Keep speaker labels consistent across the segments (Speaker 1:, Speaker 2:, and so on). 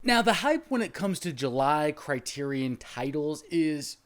Speaker 1: Now, the hype when it comes to July Criterion titles is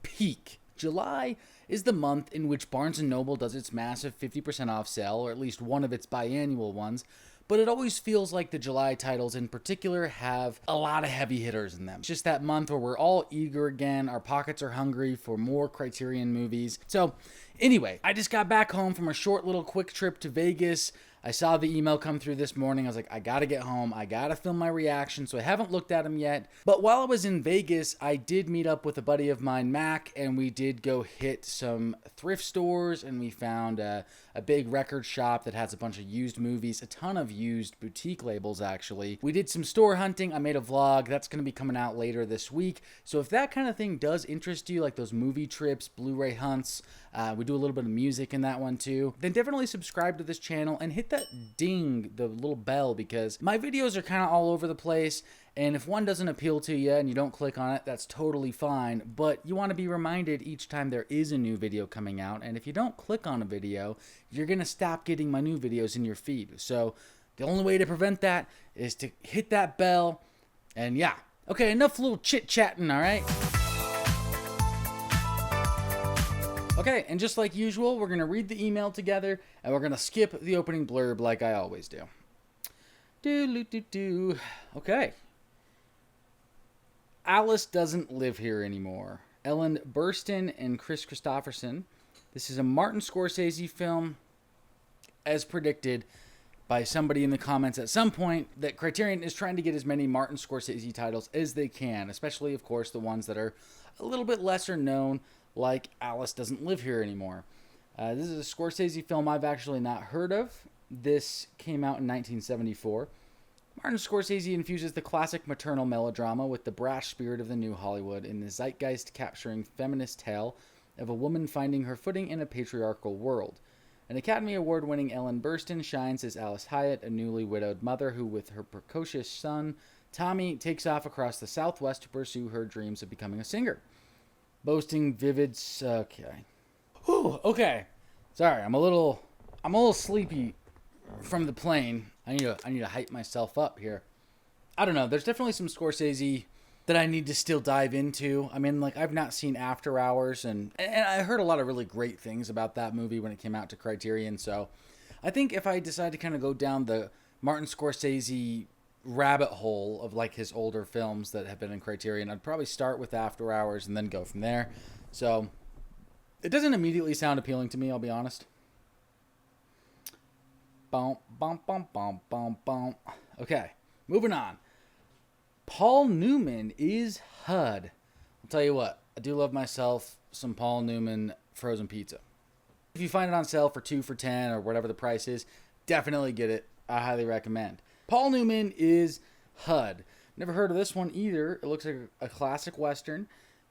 Speaker 1: peak. July is the month in which Barnes & Noble does its massive 50% off sale, or at least one of its biannual ones, but it always feels like the July titles in particular have a lot of heavy hitters in them. It's just that month where we're all eager again, our pockets are hungry for more Criterion movies. So anyway, I just got back home from a short little quick trip to Vegas. I saw the email come through this morning. I was like, I gotta get home. I gotta film my reaction, so I haven't looked at them yet. But while I was in Vegas, I did meet up with a buddy of mine, Mac, and we did go hit some thrift stores, and we found a big record shop that has a bunch of used movies, a ton of used boutique labels, actually. We did some store hunting. I made a vlog. That's gonna be coming out later this week. So if that kind of thing does interest you, like those movie trips, Blu-ray hunts, we do a little bit of music in that one too, then definitely subscribe to this channel and hit that ding, the little bell, because my videos are kind of all over the place, and if one doesn't appeal to you and you don't click on it, that's totally fine, but you want to be reminded each time there is a new video coming out, and if you don't click on a video, you're going to stop getting my new videos in your feed. So the only way to prevent that is to hit that bell, and yeah. Okay, enough little chit-chatting, all right? Okay, and just like usual, we're going to read the email together, and we're going to skip the opening blurb like I always do. Okay. Alice doesn't live here anymore. Ellen Burstyn and Chris Christopherson. This is a Martin Scorsese film, as predicted by somebody in the comments at some point, that Criterion is trying to get as many Martin Scorsese titles as they can, especially, of course, the ones that are a little bit lesser known, like Alice Doesn't Live Here Anymore. This is a Scorsese film I've actually not heard of. This came out in 1974. Martin Scorsese infuses the classic maternal melodrama with the brash spirit of the new Hollywood in the zeitgeist-capturing feminist tale of a woman finding her footing in a patriarchal world. An Academy Award-winning Ellen Burstyn shines as Alice Hyatt, a newly widowed mother who, with her precocious son, Tommy, takes off across the Southwest to pursue her dreams of becoming a singer. Boasting vivid... Okay. Whew, okay. Sorry, I'm a little sleepy from the plane. I need to hype myself up here. I don't know. There's definitely some Scorsese that I need to still dive into. I mean, like, I've not seen After Hours, and I heard a lot of really great things about that movie when it came out to Criterion. So I think if I decide to kind of go down the Martin Scorsese rabbit hole of like his older films that have been in Criterion, I'd probably start with After Hours and then go from there. So it doesn't immediately sound appealing to me, I'll be honest. Bum, bum, bum, bum, bum, bum. Okay, moving on. Paul Newman is HUD. I'll tell you what, I do love myself some Paul Newman frozen pizza. If you find it on sale for 2 for $10 or whatever the price is, definitely get it. I highly recommend. Paul Newman is HUD. Never heard of this one either. It looks like a classic Western.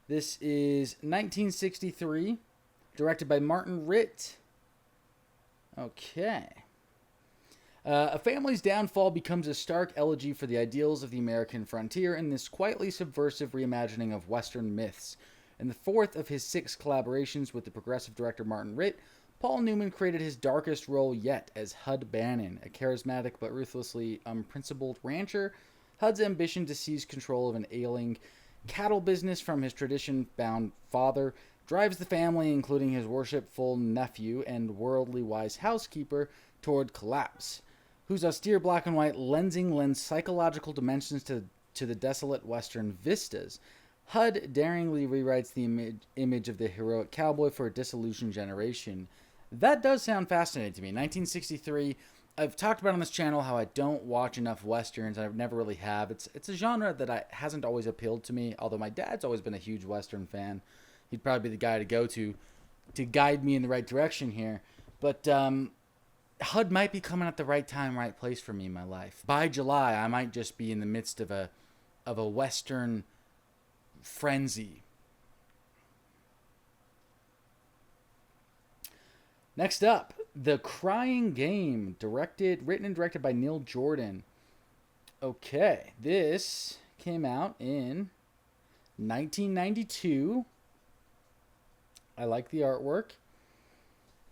Speaker 1: This is 1963, directed by Martin Ritt. Okay. A family's downfall becomes a stark elegy for the ideals of the American frontier in this quietly subversive reimagining of Western myths. In the fourth of his 6 collaborations with the progressive director Martin Ritt, Paul Newman created his darkest role yet as Hud Bannon, a charismatic but ruthlessly unprincipled rancher. Hud's ambition to seize control of an ailing cattle business from his tradition-bound father drives the family, including his worshipful nephew and worldly-wise housekeeper, toward collapse, whose austere black and white lensing lends psychological dimensions to the desolate Western vistas. Hud daringly rewrites the image of the heroic cowboy for a disillusioned generation. That does sound fascinating to me. 1963, I've talked about on this channel how I don't watch enough Westerns. I never really have. It's a genre that hasn't always appealed to me, although my dad's always been a huge Western fan. He'd probably be the guy to go to guide me in the right direction here. But HUD might be coming at the right time, right place for me in my life. By July, I might just be in the midst of a Western frenzy. Next up, The Crying Game, written and directed by Neil Jordan. Okay, this came out in 1992. I like the artwork.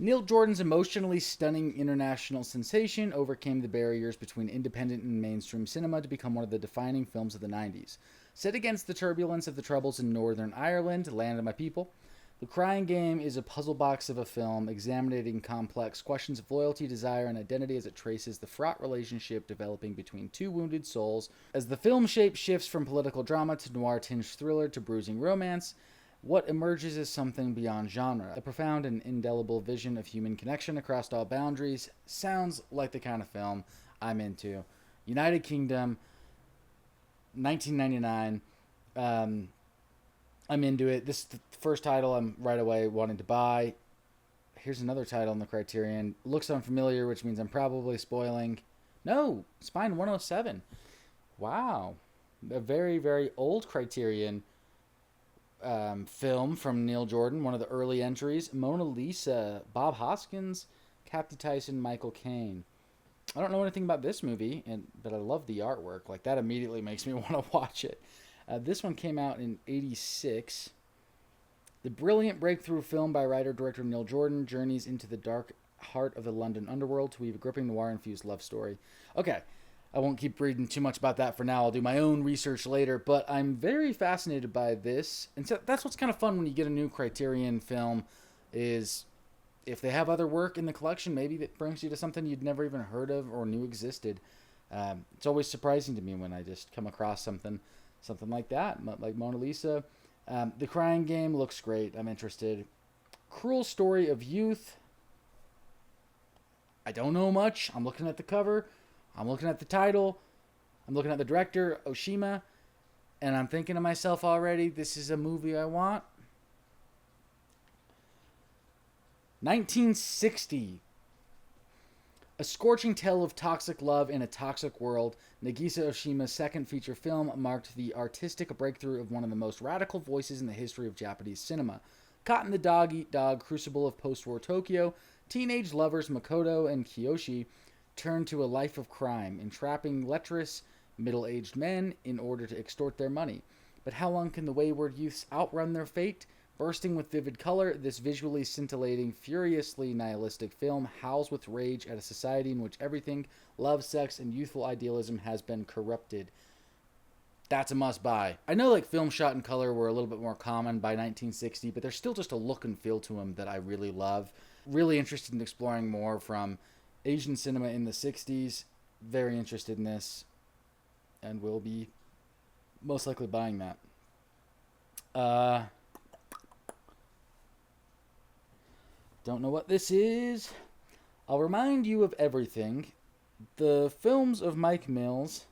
Speaker 1: Neil Jordan's emotionally stunning international sensation overcame the barriers between independent and mainstream cinema to become one of the defining films of the 90s. Set against the turbulence of the Troubles in Northern Ireland, Land of My People, The Crying Game is a puzzle box of a film examining complex questions of loyalty, desire, and identity as it traces the fraught relationship developing between two wounded souls. As the film shape shifts from political drama to noir-tinged thriller to bruising romance, what emerges is something beyond genre. A profound and indelible vision of human connection across all boundaries. Sounds like the kind of film I'm into. United Kingdom, 1999. I'm into it. This is the first title I'm right away wanting to buy. Here's another title in the Criterion. Looks unfamiliar, which means I'm probably spoiling. No, Spine 107. Wow. A very, very old Criterion film from Neil Jordan, one of the early entries. Mona Lisa, Bob Hoskins, Kathy Tyson, Michael Caine. I don't know anything about this movie, but I love the artwork. Like, that immediately makes me want to watch it. This one came out in '86. The brilliant breakthrough film by writer-director Neil Jordan journeys into the dark heart of the London underworld to weave a gripping noir-infused love story. Okay, I won't keep reading too much about that for now. I'll do my own research later, but I'm very fascinated by this. And so that's what's kind of fun when you get a new Criterion film, is if they have other work in the collection, maybe that brings you to something you'd never even heard of or knew existed. It's always surprising to me when I just come across something like that, like Mona Lisa. The Crying Game looks great. I'm interested. Cruel Story of Youth. I don't know much. I'm looking at the cover. I'm looking at the title. I'm looking at the director, Oshima. And I'm thinking to myself already, this is a movie I want. 1960. A scorching tale of toxic love in a toxic world, Nagisa Oshima's second feature film marked the artistic breakthrough of one of the most radical voices in the history of Japanese cinema. Caught in the dog-eat-dog crucible of post-war Tokyo, teenage lovers Makoto and Kiyoshi turn to a life of crime, entrapping lecherous, middle-aged men in order to extort their money. But how long can the wayward youths outrun their fate? Bursting with vivid color, this visually scintillating, furiously nihilistic film howls with rage at a society in which everything, love, sex, and youthful idealism has been corrupted. That's a must-buy. I know like film shot in color were a little bit more common by 1960, but there's still just a look and feel to them that I really love. Really interested in exploring more from Asian cinema in the 60s. Very interested in this, and will be most likely buying that. Don't know what this is. I'll remind you of everything. The films of Mike Mills.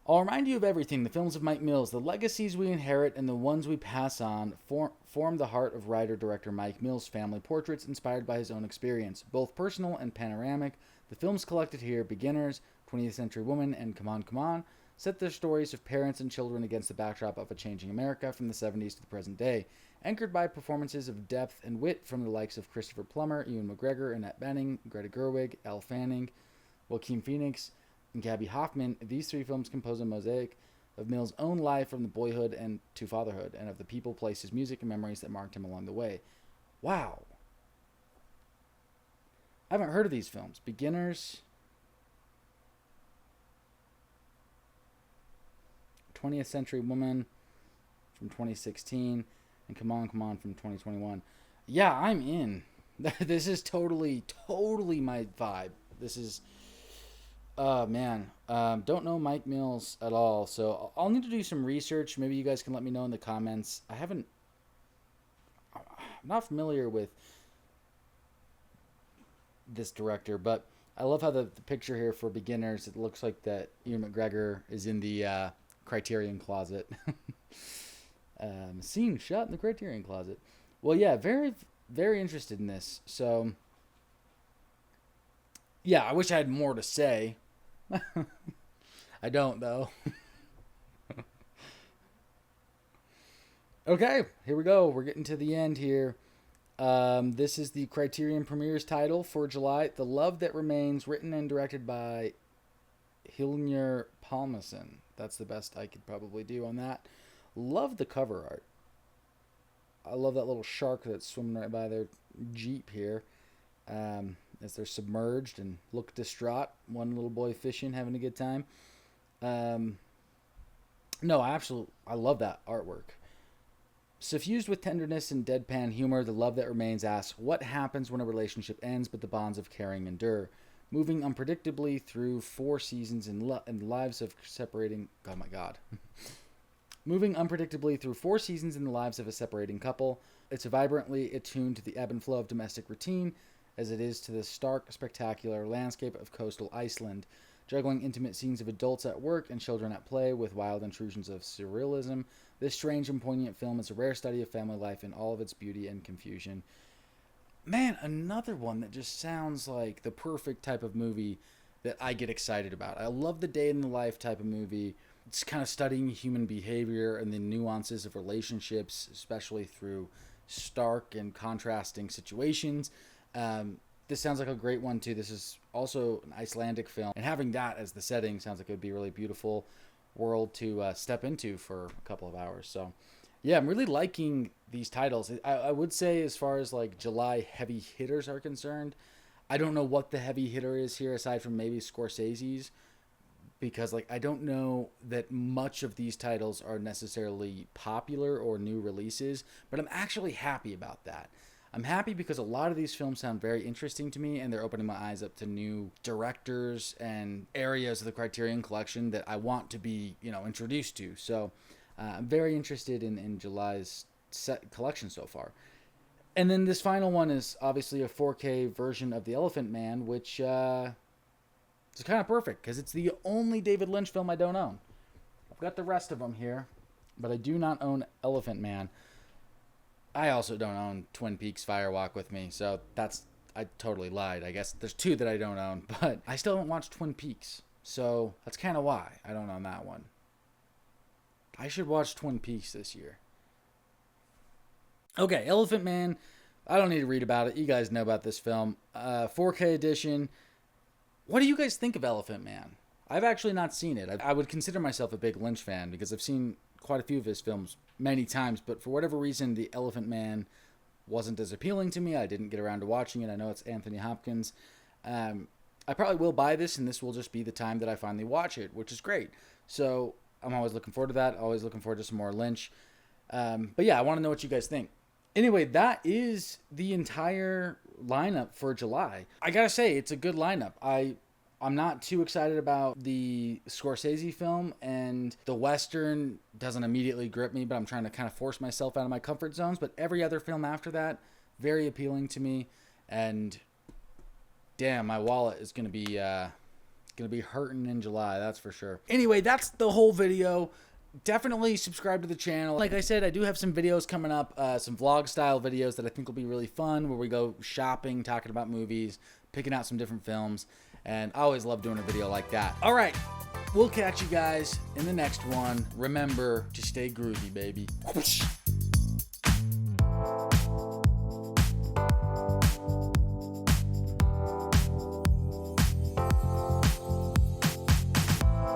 Speaker 1: I'll remind you of everything. The films of Mike Mills. The legacies we inherit and the ones we pass on form the heart of writer-director Mike Mills' family portraits inspired by his own experience, both personal and panoramic. The films collected here, Beginners, 20th Century Woman, and Come On, Come On, set their stories of parents and children against the backdrop of a changing America from the 70s to the present day, anchored by performances of depth and wit from the likes of Christopher Plummer, Ewan McGregor, Annette Bening, Greta Gerwig, Elle Fanning, Joaquin Phoenix, and Gabby Hoffman. These three films compose a mosaic of Mills' own life from the boyhood and to fatherhood, and of the people, places, music, and memories that marked him along the way. Wow. I haven't heard of these films. Beginners, 20th Century Woman from 2016, and Come On, Come On from 2021. Yeah, I'm in. This is totally my vibe. This is, man. Don't know Mike Mills at all, so I'll need to do some research. Maybe you guys can let me know in the comments. I'm not familiar with this director, but I love how the picture here for Beginners, it looks like that Ewan McGregor is in the Criterion closet. Scene shot in the Criterion closet. Well, yeah, very, very interested in this. So, yeah, I wish I had more to say. I don't, though. Okay, here we go. We're getting to the end here. This is the Criterion Premieres title for July. The Love That Remains, written and directed by Hilnir Palmason. That's the best I could probably do on that. Love the cover art. I love that little shark that's swimming right by their Jeep here. As they're submerged and look distraught. One little boy fishing, having a good time. No, I love that artwork. Suffused with tenderness and deadpan humor, The Love That Remains asks, what happens when a relationship ends but the bonds of caring endure? Moving unpredictably through 4 seasons in lives of separating... Oh my God. Moving unpredictably through 4 seasons in the lives of a separating couple, it's vibrantly attuned to the ebb and flow of domestic routine, as it is to the stark, spectacular landscape of coastal Iceland, juggling intimate scenes of adults at work and children at play with wild intrusions of surrealism. This strange and poignant film is a rare study of family life in all of its beauty and confusion. Man, another one that just sounds like the perfect type of movie that I get excited about. I love the day in the life type of movie. It's kind of studying human behavior and the nuances of relationships, especially through stark and contrasting situations. This sounds like a great one too. This is also an Icelandic film, and having that as the setting sounds like it would be a really beautiful world to step into for a couple of hours. So yeah, I'm really liking these titles. I would say, as far as like July heavy hitters are concerned, I don't know what the heavy hitter is here aside from maybe Scorsese's, because like I don't know that much of these titles are necessarily popular or new releases, but I'm actually happy about that. I'm happy because a lot of these films sound very interesting to me, and they're opening my eyes up to new directors and areas of the Criterion Collection that I want to be, introduced to. So I'm very interested in July's set collection so far. And then this final one is obviously a 4K version of The Elephant Man, which is kind of perfect because it's the only David Lynch film I don't own. I've got the rest of them here, but I do not own Elephant Man. I also don't own Twin Peaks Fire Walk with Me, so I totally lied. I guess there's 2 that I don't own, but I still haven't watched Twin Peaks, so that's kind of why I don't own that one. I should watch Twin Peaks this year. Okay, Elephant Man, I don't need to read about it. You guys know about this film. 4K edition. What do you guys think of Elephant Man? I've actually not seen it. I would consider myself a big Lynch fan because I've seen quite a few of his films many times, but for whatever reason, The Elephant Man wasn't as appealing to me. I didn't get around to watching it. I know it's Anthony Hopkins. I probably will buy this, and this will just be the time that I finally watch it, which is great. So I'm always looking forward to that. Always looking forward to some more Lynch. But yeah, I want to know what you guys think. Anyway, that is the entire lineup for July. I gotta say, it's a good lineup. I'm not too excited about the Scorsese film, and the Western doesn't immediately grip me, but I'm trying to kind of force myself out of my comfort zones. But every other film after that, very appealing to me, and damn, my wallet is gonna be hurting in July, that's for sure. Anyway, that's the whole video. Definitely subscribe to the channel. Like I said, I do have some videos coming up, some vlog style videos that I think will be really fun, where we go shopping, talking about movies, picking out some different films. And I always love doing a video like that. All right, we'll catch you guys in the next one. Remember to stay groovy, baby.